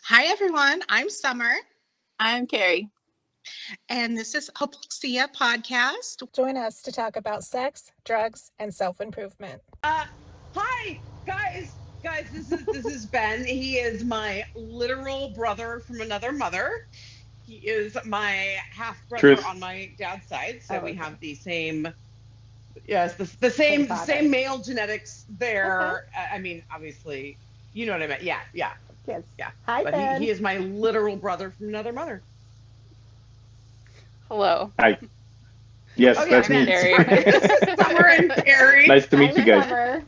Hi, everyone. I'm Summer, I'm Carrie. and this is Hopelexia Podcast. Join us to talk about sex, drugs, and self-improvement. Hi, guys. This is Ben. He is my literal brother from another mother. He is my half brother Truth. on my dad's side, so we okay. have the same. Yes, the Same same father. same male genetics there. I mean, obviously, you know what I meant. Yeah, Yes. yeah. Hi, But Ben. he is my literal brother from another mother. Hello. Hi. Yes, Oh yeah, that's me. Ben. Carrie. Sorry. This is Summer and Carrie. Nice to meet I'm you guys. Summer.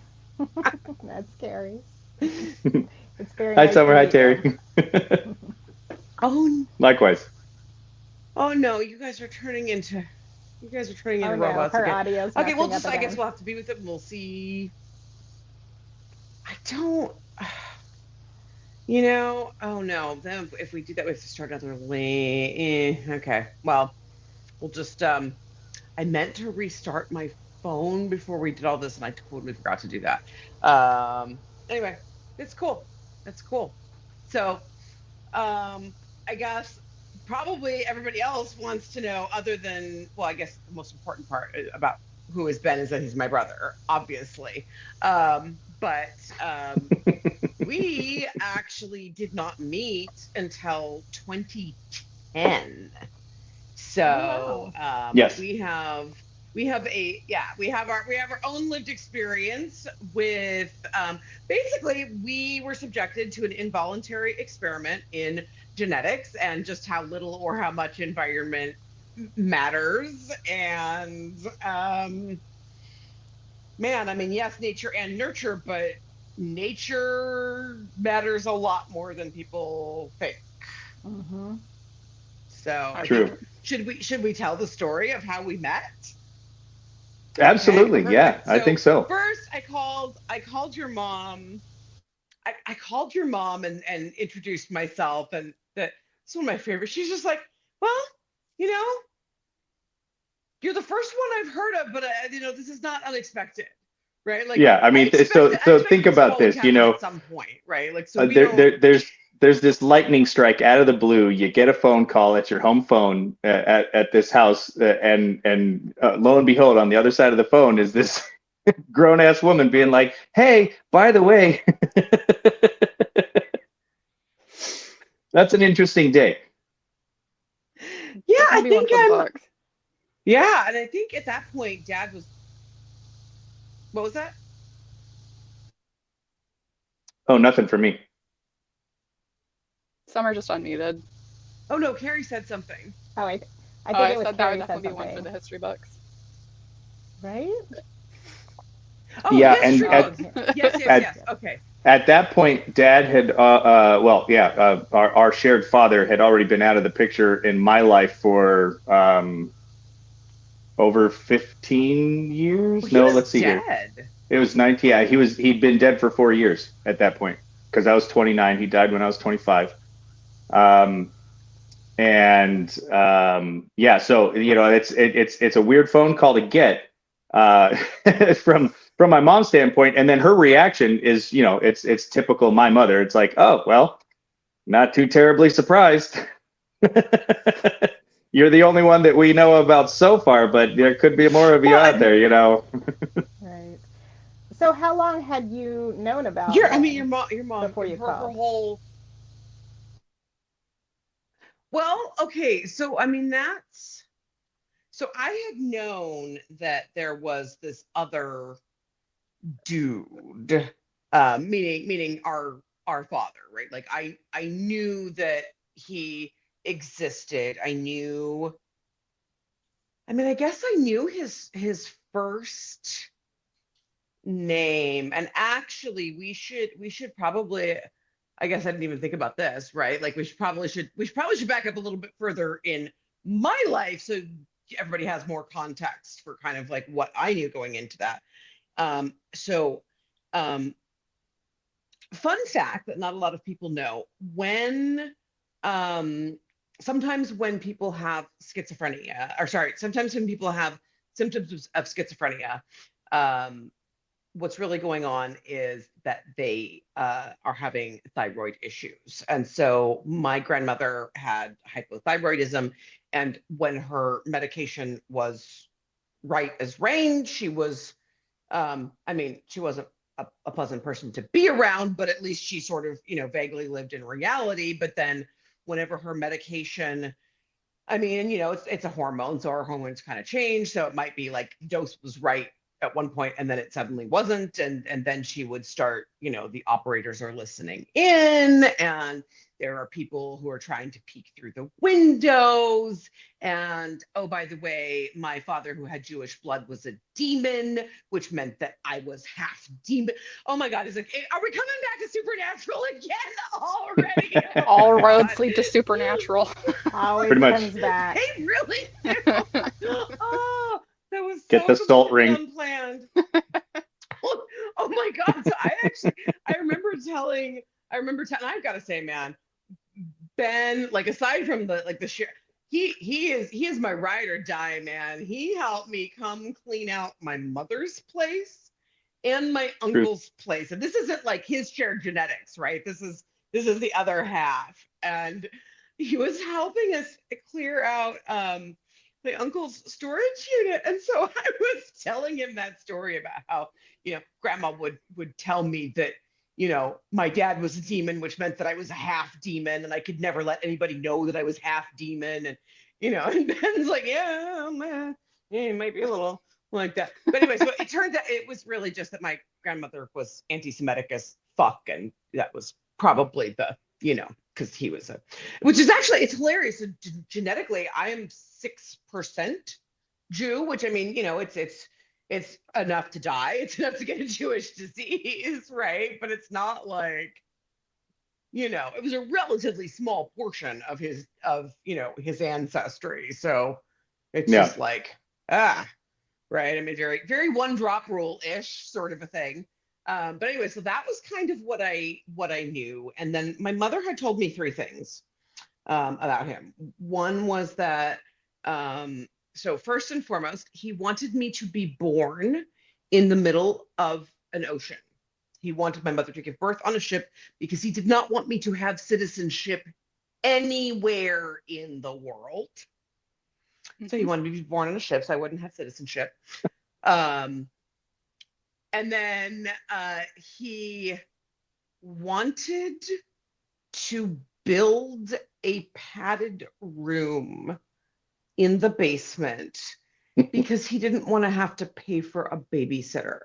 That's Carrie. It's very Hi, nice Summer. to Hi, meet Terry. Oh, Likewise. oh no, you guys are turning into Oh no, robots her again. audio's Okay, we'll messing just up I guess again. we'll have to be with it and we'll see. I don't oh no, then if we do that we have to start another lane. Okay. Well, we'll just I meant to restart my phone before we did all this and I totally forgot to do that. Anyway, it's cool. It's cool. So I guess probably everybody else wants to know, other than, well, I guess the most important part about who is Ben is that he's my brother, obviously. But we actually did not meet until 2010. So Oh, Yes. we have our own lived experience with basically we were subjected to an involuntary experiment in genetics and just how little or how much environment matters. And man, I mean, yes, nature and nurture, but nature matters a lot more than people think. wow. Mm-hmm. So I think True. should we tell the story of how we met? Okay, Absolutely. Yeah, perfect. I So think so. first I called your mom. I called your mom and introduced myself, and that it's one of my favorites. She's just like, well, you know, you're the first one I've heard of, but this is not unexpected, right? Like Yeah, I mean, I so think expected this about call would this. happen at some point, right? Like, so we There, don't. there's this lightning strike out of the blue. You get a phone call. It's your home phone at this house, and lo and behold, on the other side of the phone is this grown ass woman being like, "Hey, by the way, that's an interesting day." Yeah, It's I gonna be one think for the books. yeah, and I think at that point, Dad was. What was that? Oh, nothing for me. Summer just unmuted. Oh no, Carrie said something. Oh, I Oh, think I it was said that would Carrie said definitely be one for something, the history books. right? Oh, Yeah, and history Oh, books. here. Yes, yes, at yes. Okay. at that point, Dad had, well, yeah, our shared father had already been out of the picture in my life for over 15 Well, years. he No, was let's see here. dead. It was 19. Yeah, he'd been dead for 4 years at that point because I was 29. He died when I was 25. Um, and yeah, so it's a weird phone call to get uh, from my mom's standpoint, and then her reaction is, it's typical my mother. It's like, oh well, not too terribly surprised. You're the only one that we know about so far, but there could be more of you Well, out and there. Right. So how long had you known about I mean, Ben your mom, before you her called? whole. Well, okay, so I mean so I had known that there was this other dude, meaning our father, right? Like I knew that he existed. I mean, I guess I knew his first name. And actually we should probably, I guess I didn't even think about this, right? Like we should back up a little bit further in my life so everybody has more context for kind of like what I knew going into that. So um fun fact that not a lot of people know, when um sometimes when people have schizophrenia, or sorry, sometimes when people have symptoms of schizophrenia, um what's really going on is that they are having thyroid issues. And so my grandmother had hypothyroidism, and when her medication was right as rain, she was, she wasn't a pleasant person to be around, but at least she sort of, vaguely lived in reality. But then whenever her medication, it's a hormone, so our hormones kind of change. So it might be like dose was right at one point and then it suddenly wasn't. And then she would start, the operators are listening in, and there are people who are trying to peek through the windows. And oh, by the way, my father, who had Jewish blood, was a demon, which meant that I was half demon. Oh my God, it's like, are we coming back to Supernatural again already? All Oh my roads God. lead to Supernatural. Always Pretty much. comes back. They really do. Oh, that was Get so the salt completely ring. unplanned. Oh my God. So I remember telling, I've got to say, man, Ben, like aside from the share, he is my ride or die, man. He helped me come clean out my mother's place and my uncle's place. And this isn't like his shared genetics, right? This is the other half. And he was helping us clear out my uncle's storage unit. And so I was telling him that story about how, grandma would tell me that, my dad was a demon, which meant that I was a half demon and I could never let anybody know that I was half demon. And, and Ben's like, yeah, man, yeah, it might be a little like that. But anyway, so it turned out it was really just that my grandmother was anti-Semitic as fuck. And that was probably the, because he was which is actually, it's hilarious. So genetically, I am 6% Jew, which it's enough to die. It's enough to get a Jewish disease, right? But it's not like, it was a relatively small portion of his ancestry. So it's just like, right? Very, very one drop rule-ish sort of a thing. But anyway, so that was kind of what I knew. And then my mother had told me 3 things about him. One was that, so first and foremost, he wanted me to be born in the middle of an ocean. He wanted my mother to give birth on a ship because he did not want me to have citizenship anywhere in the world. So he wanted me to be born on a ship so I wouldn't have citizenship. And then he wanted to build a padded room in the basement because he didn't want to have to pay for a babysitter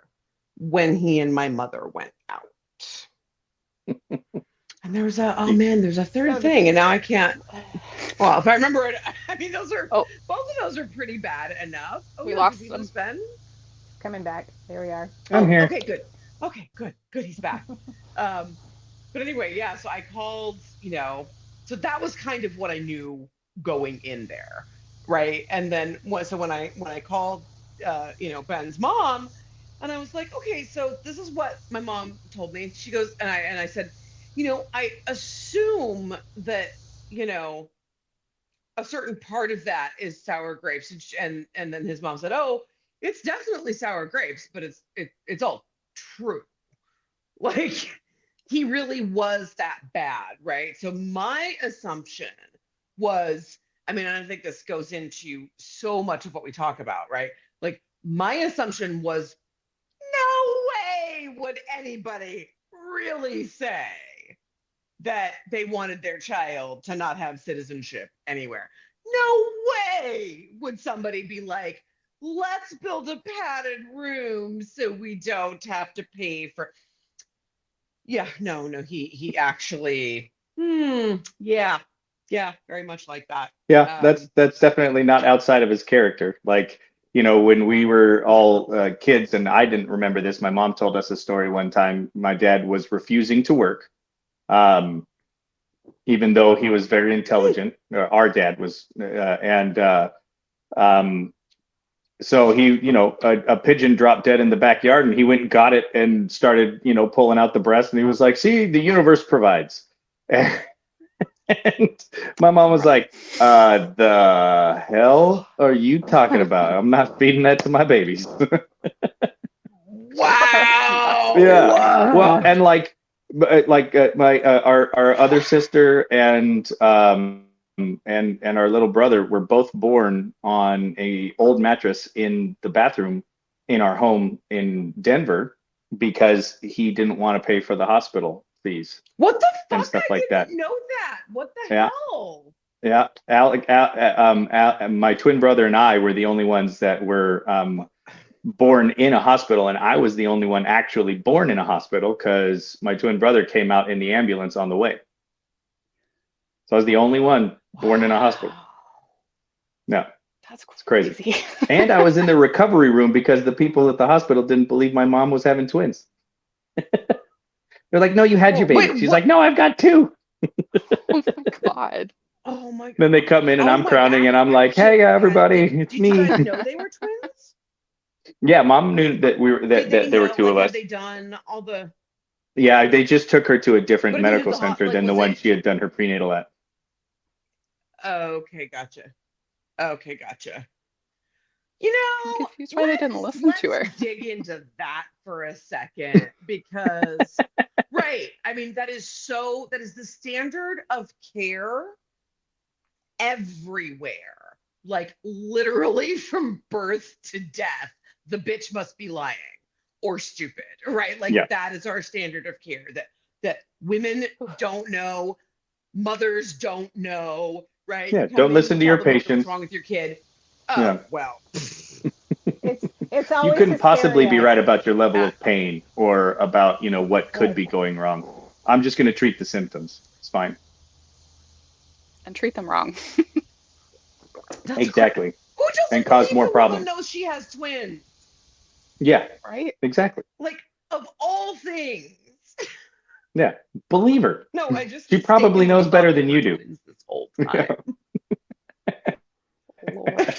when he and my mother went out. And there's a third thing, and now I can't. Well, if I remember it, both of those are pretty bad enough. Oh, We lost them. Ben? Coming back. There we are. I'm here. Okay, good. Okay, good. He's back. But anyway, yeah. So I called. So that was kind of what I knew going in there, right? And then when I called, Ben's mom, and I was like, okay, so this is what my mom told me. She goes, and I said, I assume that, a certain part of that is sour grapes. And then his mom said, oh, it's definitely sour grapes, but it's all true. Like, he really was that bad, right? So my assumption was, and I think this goes into so much of what we talk about, right? Like, my assumption was, no way would anybody really say that they wanted their child to not have citizenship anywhere. No way would somebody be like, let's build a padded room so we don't have to pay for. Yeah, no, he actually, yeah, very much like that. Yeah, that's definitely not outside of his character. Like, when we were all kids, and I didn't remember this, my mom told us a story one time. My dad was refusing to work, even though he was very intelligent. Our dad was, so he, a pigeon dropped dead in the backyard, and he went and got it and started, pulling out the breast, and he was like, "See, the universe provides." And my mom was like, the hell are you talking about? I'm not feeding that to my babies. Wow. Yeah. Wow. Well, and like my our other sister and our little brother were both born on a old mattress in the bathroom in our home in Denver because he didn't want to pay for the hospital fees What the and fuck? stuff I like didn't that. know that. What the Yeah. hell? Yeah, my twin brother and I were the only ones that were born in a hospital, and I was the only one actually born in a hospital because my twin brother came out in the ambulance on the way. So I was the only one born in a hospital. No, That's it's crazy. crazy. And I was in the recovery room because the people at the hospital didn't believe my mom was having twins. They're like, "No, you had your baby." Wait, She's what? like, "No, I've got two." Oh my God. Oh my God. Then they come in and Oh I'm my crowning and I'm like, God. "Hey, everybody, it's Did me." you guys know they were twins? Yeah, mom knew that we were Did they that there were know? two Like, of had us. they done all the? Yeah, they just took her to a different But I mean, did medical the center like than the was one it? she had done her prenatal at. Okay, gotcha. Okay, gotcha. You I'm know, confused why they didn't listen to her. let's dig into that for a second because, right, I mean, that is the standard of care everywhere. Like literally from birth to death, the bitch must be lying or stupid, right? Like Yeah. that is our standard of care that women don't know, mothers don't know, right? Yeah, You come don't in, listen you to tell your them what's patients. wrong with your kid. Oh, Yeah. well. It's You always couldn't possibly be hysteria. right about your level Uh, of pain or about, what could Right. be going wrong. I'm just going to treat the symptoms. It's fine. And treat them wrong. That's Exactly. who And doesn't cause believe more a woman problems. knows she has twins? Yeah, Right? exactly. Like of all things. Yeah. Believe her. No, I just She probably mistakenly knows thought better they than were you do. twins this whole Yeah. time. Lord.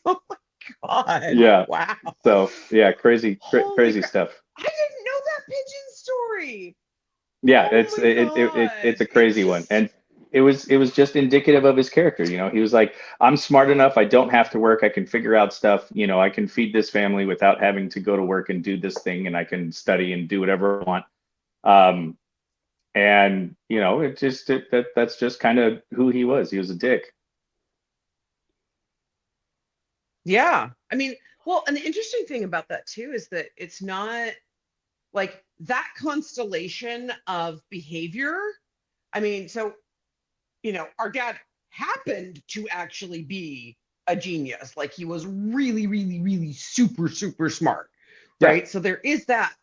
Oh my God. Yeah. Wow. So, yeah, crazy Holy crap. stuff. I didn't know that pigeon story. Yeah, Oh my it's God. a crazy one. Just And it was just indicative of his character. He was like, I'm smart enough, I don't have to work, I can figure out stuff, I can feed this family without having to go to work and do this thing, and I can study and do whatever I want. And that's just kind of who he was. He was a dick. yeah. I mean, well, and the interesting thing about that too is that it's not like that constellation of behavior. I mean, so our dad happened to actually be a genius. Like he was really, really, really super, super smart, Yeah. right? So there is that.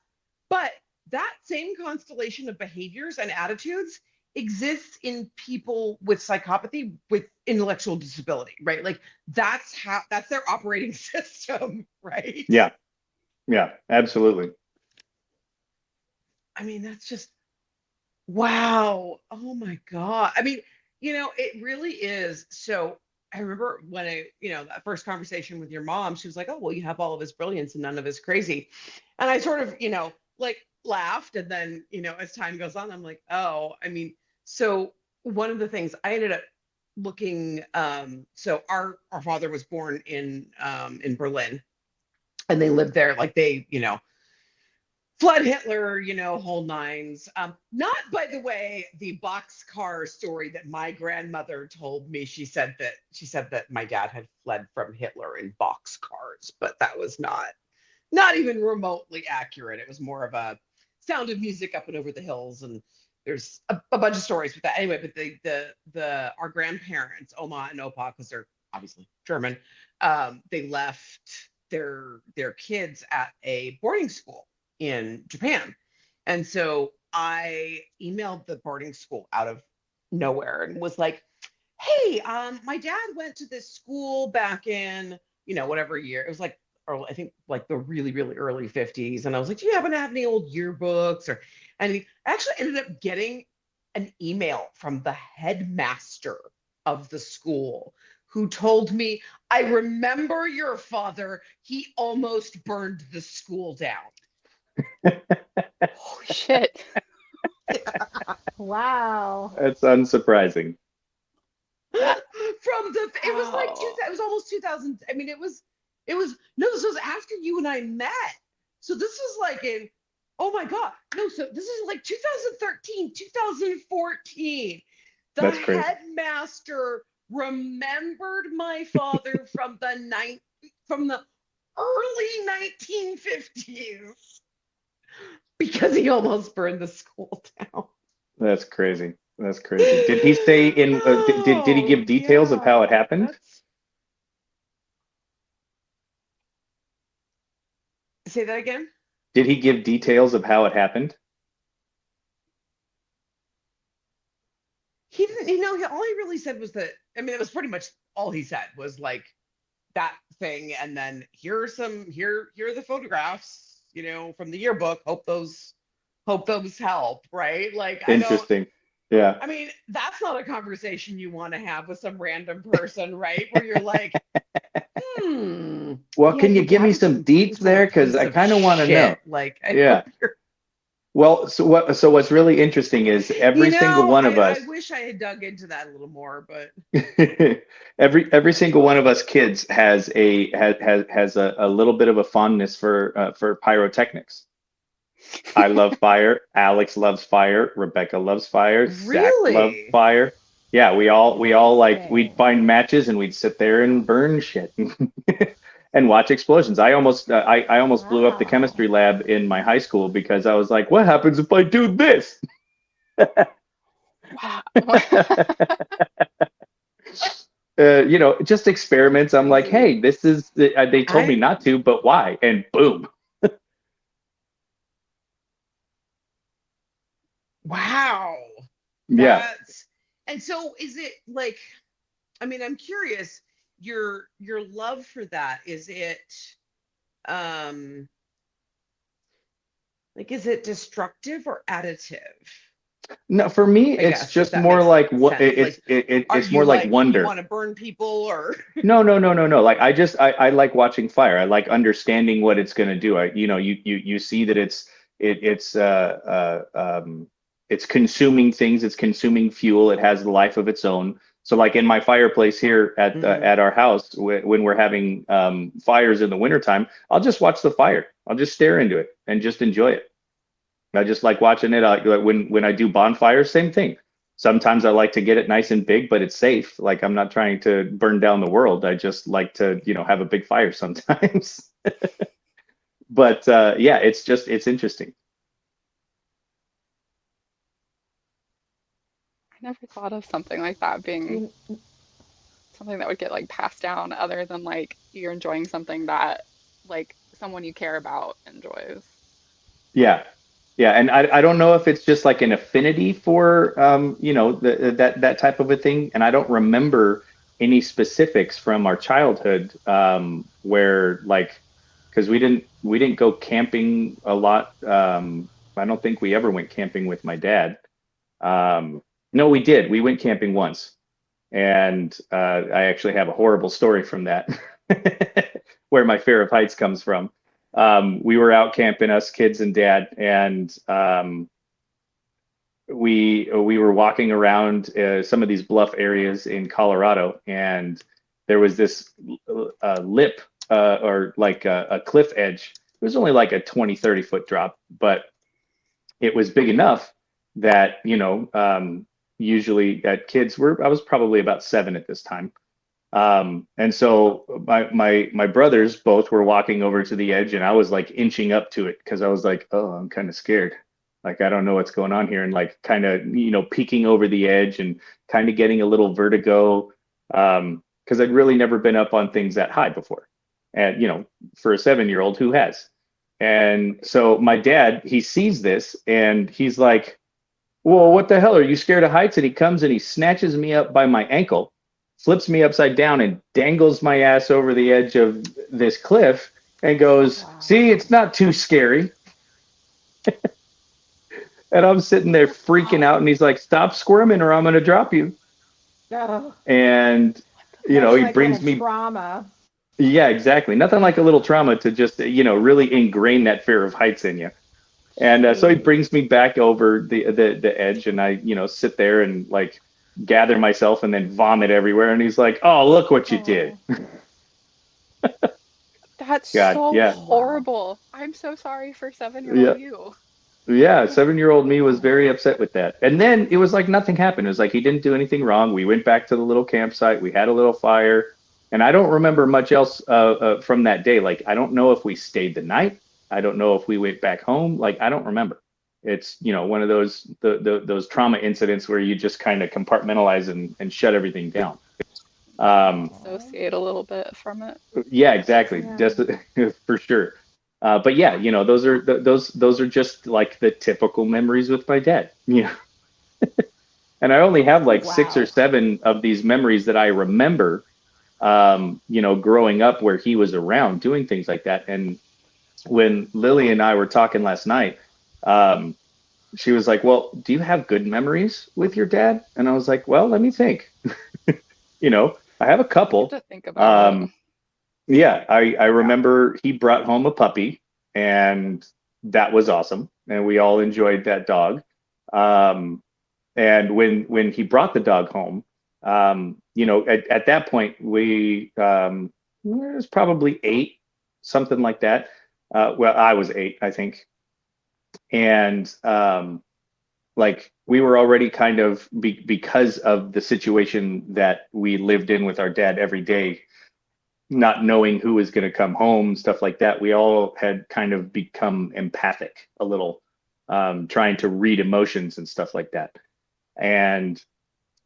But that same constellation of behaviors and attitudes exists in people with psychopathy, with intellectual disability, right? Like that's their operating system, right? Yeah. Yeah, absolutely. I mean, that's just wow. Oh my God. I mean, it really is. So I remember when that first conversation with your mom, she was like, oh, well, you have all of his brilliance and none of his crazy. And I sort of, like laughed. And then, as time goes on, I'm like, oh, I mean, so one of the things I ended up looking, so our father was born in Berlin, and they lived there, like they, fled Hitler, whole nines. Not, by the way, the boxcar story that my grandmother told me. She said that my dad had fled from Hitler in boxcars, but that was not even remotely accurate. It was more of a Sound of Music up and over the hills, and there's a bunch of stories with that. Anyway, but the our grandparents, Oma and Opa, because they're obviously German, they left their kids at a boarding school in Japan. And so I emailed the boarding school out of nowhere and was like, hey, my dad went to this school back in, whatever year. It was like, or I think like the really, really early 50s. And I was like, do you happen to have any old yearbooks or anything? I actually ended up getting an email from the headmaster of the school who told me, I remember your father. He almost burned the school down. Holy shit. Wow. That's unsurprising. It was like Wow. it was almost 2000. I mean, it was no, this was after you and I met. So this was like in, oh my God, no, so this is like 2013, 2014. The That's crazy. headmaster remembered my father from the early 1950s because he almost burned the school down. That's crazy. That's crazy. Did he say in? Did he give details of how it happened? Say that again. Did he give details of how it happened? He didn't. You know, all he really said was that. I mean, it was pretty much all he said was like that thing, and then here are the photographs. You know, from the yearbook. Hope those help. Right? Like, Interesting. Yeah. I mean, that's not a conversation you want to have with some random person, right? Where you're like, Well, yeah, can you your give me dad some was deets there? Because piece I of kind of want to know. shit. Like, I Yeah. hope you're. Well, so what's really interesting is every single one of us. I wish I had dug into that a little more, but every single one of us kids has a little bit of a fondness for pyrotechnics. I love fire. Alex loves fire. Rebecca loves fire. Zach loves really, fire. Yeah, we all like, Interesting. we'd find matches and we'd sit there and burn shit and watch explosions. I almost blew up the Wow. chemistry lab in my high school because I was like, what happens if I do this? Wow. You know, just experiments. I'm like, hey, this is, they told me not to, but why? And boom. wow. Yeah. And so is it like, I mean, I'm curious, your love for that, is it like, is it destructive or additive? No, for me, I it's guess, if just that more makes like what sense. Are it's you more like like, you wonder. want to burn people, or No. Like I like watching fire. I like understanding what it's going to do. You see that it's consuming things. It's consuming fuel. It has a life of its own. So like in my fireplace here at our house, when we're having fires in the wintertime, I'll just watch the fire. I'll just stare into it and just enjoy it. I just like watching it. When I do bonfires, same thing. Sometimes I like to get it nice and big, but it's safe. Like I'm not trying to burn down the world. I just like to, have a big fire sometimes. But yeah, it's interesting. I never thought of something like that being You- something that would get like passed down other than like you're enjoying something that like someone you care about enjoys. Yeah. Yeah. And I don't know if it's just like an affinity for, that type of a thing. And I don't remember any specifics from our childhood where like, because we didn't go camping a lot. I don't think we ever went camping with my dad. No, we did. We went camping once. And I actually have a horrible story from that, where my fear of heights comes from. We were out camping, us kids and dad, and we were walking around some of these bluff areas in Colorado, and there was this lip or like a cliff edge. It was only like a 20-30 foot drop, but it was big enough that usually at I was probably about 7 at this time. And so my brothers both were walking over to the edge, and I was like inching up to it because I was like, oh, I'm kind of scared. Like, I don't know what's going on here. And like kind of, peeking over the edge and kind of getting a little vertigo. Because I'd really never been up on things that high before. And, for a 7-year-old, who has? And so my dad, he sees this and he's like, well, what the hell? Are you scared of heights? And he comes and he snatches me up by my ankle, flips me upside down, and dangles my ass over the edge of this cliff and goes, see, it's not too scary. And I'm sitting there freaking out. And he's like, stop squirming or I'm going to drop you. Oh, And, he like brings a me. trauma. Yeah, exactly. Nothing like a little trauma to just, really ingrain that fear of heights in you. And so he brings me back over the edge, and I, sit there and like gather myself and then vomit everywhere. And he's like, oh, look what you did. That's God, so yeah, horrible. I'm so sorry for yeah, 7-year-old you. yeah. 7-year-old me was very upset with that. And then it was like nothing happened. It was like he didn't do anything wrong. We went back to the little campsite. We had a little fire, and I don't remember much else from that day. Like I don't know if we stayed the night. I don't know if we went back home. Like I don't remember. It's one of those trauma incidents where you just kind of compartmentalize and shut everything down. Um, Dissociate a little bit from it. Yeah, exactly. Yeah. Just for sure. But yeah, those are just like the typical memories with my dad. Yeah. And I only have like six or Wow. seven of these memories that I remember, growing up where he was around doing things like that. And when Lily and I were talking last night, um, she was like, "Well, do you have good memories with your dad?" And I was like, "Well, let me think. I have a You have couple. to think about it. Um, Yeah, I remember he brought home a puppy, and that was awesome, and we all enjoyed that dog. Um, and when he brought the dog home, at that point it was probably 8, something like that. Well, I was 8, I think, and like we were already kind of because of the situation that we lived in with our dad every day, not knowing who was going to come home, stuff like that. We all had kind of become empathic a little, trying to read emotions and stuff like that. And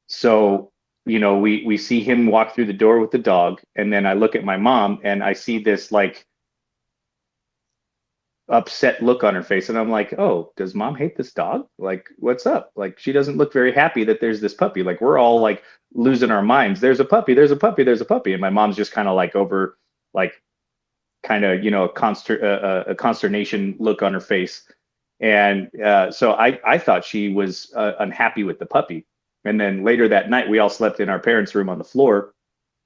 so, we see him walk through the door with the dog, and then I look at my mom and I see this like upset look on her face, and I'm like, oh, does mom hate this dog? Like, what's up? Like, she doesn't look very happy that there's this puppy. Like, we're all like losing our minds. There's a puppy, there's a puppy, there's a puppy. And my mom's just kind of like over, like, kind of, a consternation look on her face. And so I thought she was unhappy with the puppy. And then later that night, we all slept in our parents' room on the floor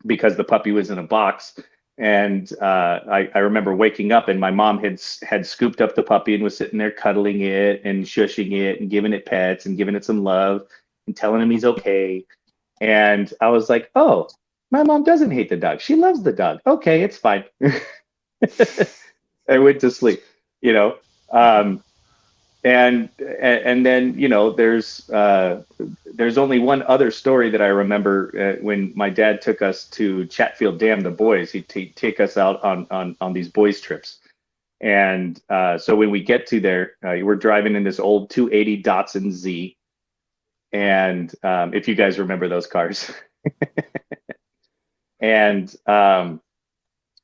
because the puppy was in a box. And I remember waking up, and my mom had scooped up the puppy and was sitting there cuddling it and shushing it and giving it pets and giving it some love and telling him he's okay. And I was like, oh, my mom doesn't hate the dog. She loves the dog. Okay, it's fine. I went to sleep, you know. Um, and then there's only one other story that I remember, when my dad took us to Chatfield Dam, the boys. He'd take us out on these boys trips. And so when we get to there, we're driving in this old 280 Datsun Z. And if you guys remember those cars. And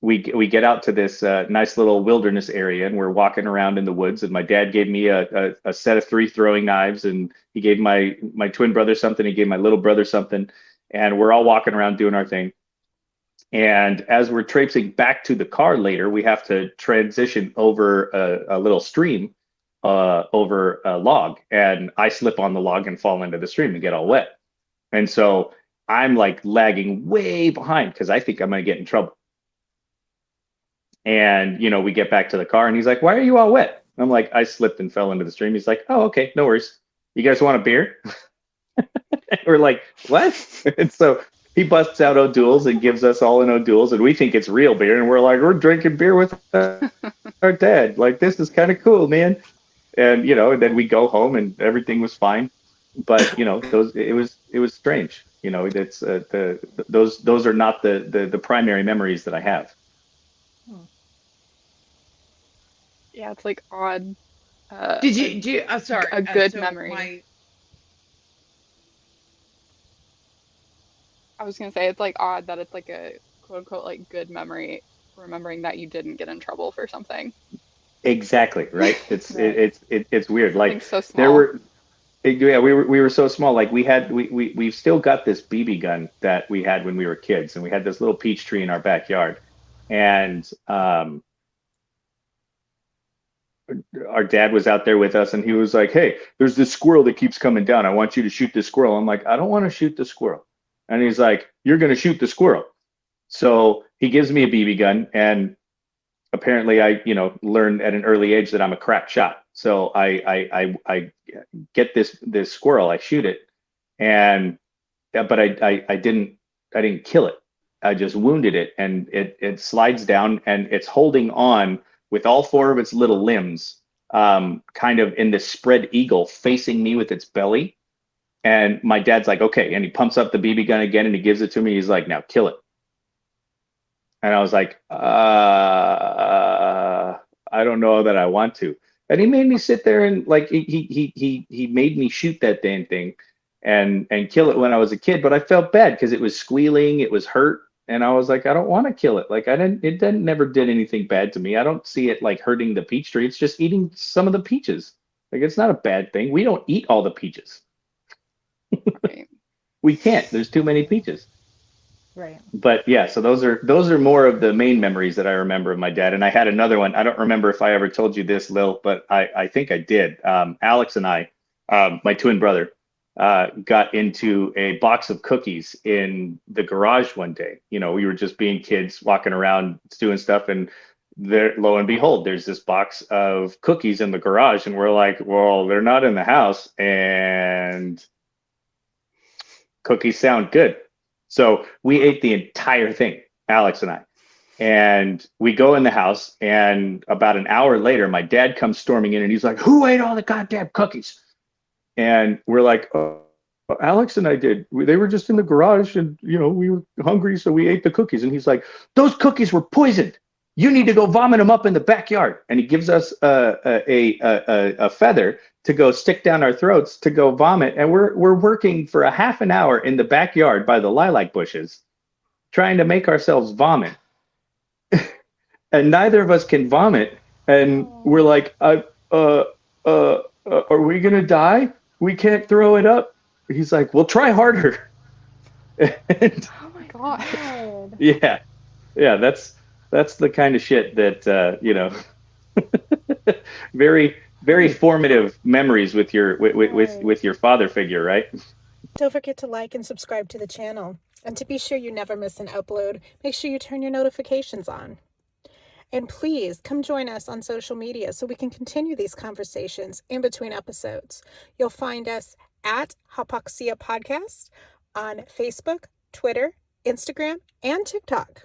we get out to this nice little wilderness area, and we're walking around in the woods. And my dad gave me a set of 3 throwing knives, and he gave my twin brother something. He gave my little brother something, and we're all walking around doing our thing. And as we're traipsing back to the car later, we have to transition over a little stream, over a log, and I slip on the log and fall into the stream and get all wet. And so I'm like lagging way behind because I think I'm going to get in trouble. And, we get back to the car, and he's like, why are you all wet? I'm like, I slipped and fell into the stream. He's like, oh, okay, no worries. You guys want a beer? We're like, what? And so he busts out O'Doul's and gives us all an O'Doul's, and we think it's real beer. And we're like, we're drinking beer with our dad. Like, this is kind of cool, man. And, and then we go home and everything was fine. But, it was strange. It's those are not the primary memories that I have. Yeah, it's like odd. Did you do? I'm sorry. A good so memory. I was gonna say it's like odd that it's like a quote unquote like good memory, remembering that you didn't get in trouble for something. Exactly, right? It's Right. it's weird. Like, Something so there small. we were so small. Like, we've still got this BB gun that we had when we were kids, and we had this little peach tree in our backyard. And our dad was out there with us, and he was like, hey, there's this squirrel that keeps coming down. I want you to shoot this squirrel. I'm like, I don't want to shoot the squirrel. And he's like, you're going to shoot the squirrel. So he gives me a BB gun, and apparently I, learned at an early age that I'm a crack shot. So I get this squirrel, I shoot it, and but I didn't kill it. just wounded it, and it slides down, and it's holding on with all four of its little limbs, kind of in this spread eagle facing me with its belly. And my dad's like, okay. And he pumps up the BB gun again and he gives it to me. He's like, now kill it. And I was like, I don't know that I want to. And he made me sit there and like, he made me shoot that damn thing and kill it when I was a kid. But I felt bad because it was squealing, it was hurt. And I was like, I don't want to kill it. Like it never did anything bad to me. I don't see it like hurting the peach tree. It's just eating some of the peaches. Like, it's not a bad thing. We don't eat all the peaches. Right. We can't. There's too many peaches. Right. But yeah, so those are more of the main memories that I remember of my dad. And I had another one. I don't remember if I ever told you this, Lil, but I think I did. Alex and I, my twin brother, got into a box of cookies in the garage one day. You know, we were just being kids walking around doing stuff, and there, lo and behold, there's this box of cookies in the garage, and we're like, well, they're not in the house, and cookies sound good. So we ate the entire thing, Alex and I. And we go in the house, and about an hour later, my dad comes storming in, and he's like, who ate all the goddamn cookies? And we're like, oh, Alex and I did. They were just in the garage, and, you know, we were hungry, so we ate the cookies. And he's like, those cookies were poisoned. You need to go vomit them up in the backyard. And he gives us a feather to go stick down our throats to go vomit. And we're working for a half an hour in the backyard by the lilac bushes, trying to make ourselves vomit. And neither of us can vomit. And we're like, are we going to die? We can't throw it up. He's like, well, try harder. And, Oh my God. God. yeah, that's the kind of shit that, you know, very, very formative memories with your with your father figure, right? Don't forget to like and subscribe to the channel. And to be sure you never miss an upload, make sure you turn your notifications on. And please come join us on social media so we can continue these conversations in between episodes. You'll find us at Hypoxia Podcast on Facebook, Twitter, Instagram, and TikTok.